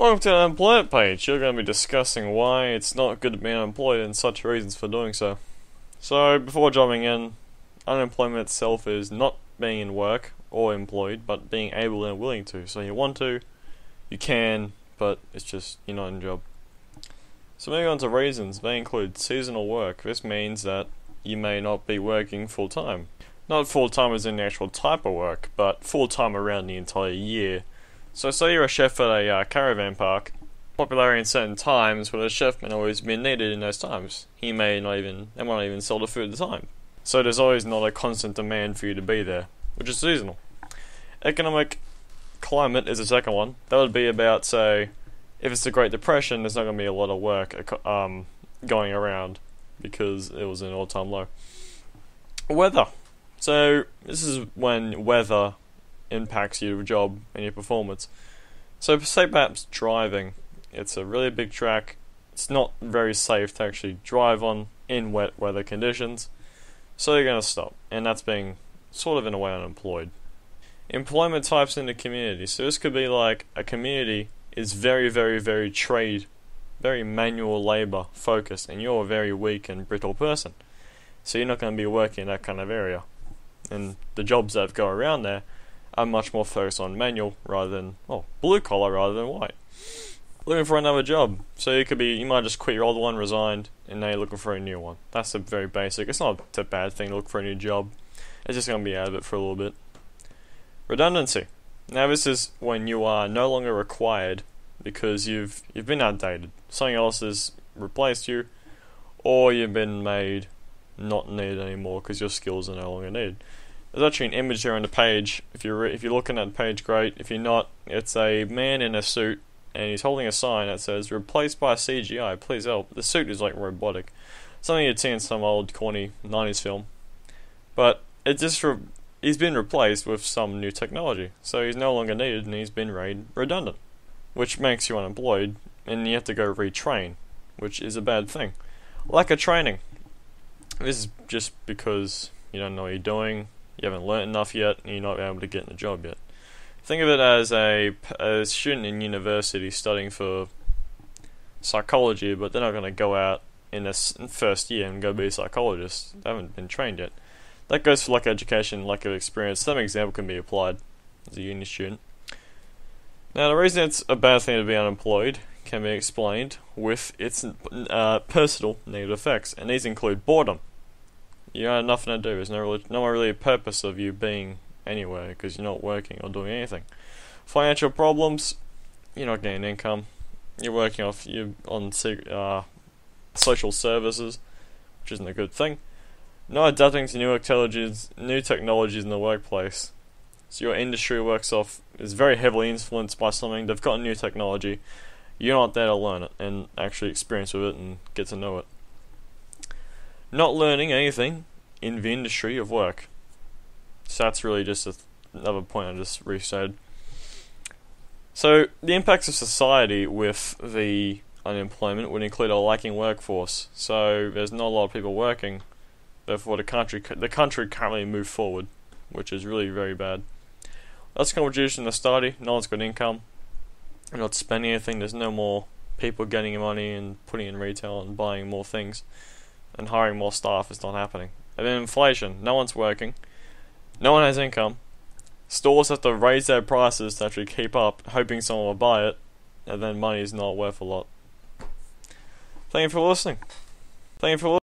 Welcome to the unemployment page. You're going to be discussing why it's not good to be unemployed and such reasons for doing so. So, before jumping in, unemployment itself is not being in work or employed, but being able and willing to. So you want to, you can, but it's just you're not in a job. So moving on to reasons, they include seasonal work. This means that you may not be working full time. Not full time as in the actual type of work, but full time around the entire year. So say you're a chef at a caravan park, popular in certain times, but a chef may not always be needed in those times. They might not even sell the food at the time. So there's always not a constant demand for you to be there, which is seasonal. Economic climate is the second one. That would be about, say, if it's the Great Depression, there's not going to be a lot of work going around because it was an all-time low. Weather. So this is when weather impacts your job and your performance. So say perhaps driving. It's a really big track. It's not very safe to actually drive on in wet weather conditions. So you're going to stop. And that's being sort of in a way unemployed. Employment types in the community. So this could be like a community is very manual labor focused, and you're a very weak and brittle person. So you're not going to be working in that kind of area. And the jobs that go around there are much more focused on manual rather than, blue collar rather than white. Looking for another job. So you might just quit your old one, resigned, and now you're looking for a new one. That's a very basic. It's not a bad thing to look for a new job. It's just going to be out of it for a little bit. Redundancy. Now this is when you are no longer required because you've been outdated. Something else has replaced you, or you've been made not needed anymore because your skills are no longer needed. There's actually an image there on the page. If you're looking at the page, great. If you're not, it's a man in a suit and he's holding a sign that says "Replaced by CGI, please help." The suit is like robotic, something you'd see in some old corny 90s film, but he's been replaced with some new technology, so he's no longer needed and he's been made redundant, which makes you unemployed and you have to go retrain, which is a bad thing. Lack of training. This is just because you don't know what you're doing. You haven't learnt enough yet, and you're not able to get in a job yet. Think of it as a student in university studying for psychology, but they're not going to go out in their first year and go be a psychologist. They haven't been trained yet. That goes for lack of education, lack of experience. Some example can be applied as a uni student. Now, the reason it's a bad thing to be unemployed can be explained with its personal negative effects, and these include boredom. You have nothing to do. There's no really a purpose of you being anywhere because you're not working or doing anything. Financial problems. You're not getting income. You're working on social services, which isn't a good thing. Not adapting to new technologies in the workplace. So your industry is very heavily influenced by something. They've got new technology. You're not there to learn it and actually experience with it and get to know it. Not learning anything in the industry of work. So that's really just another point I just restated. So the impacts of society with the unemployment would include a lacking workforce. So there's not a lot of people working. Therefore, the country can't really move forward, which is really very bad. Less contribution to the study. No one's got income. You're not spending anything. There's no more people getting money and putting in retail and buying more things and hiring more staff. Is not happening. And then inflation. No one's working. No one has income. Stores have to raise their prices to actually keep up, hoping someone will buy it, and then money is not worth a lot. Thank you for listening.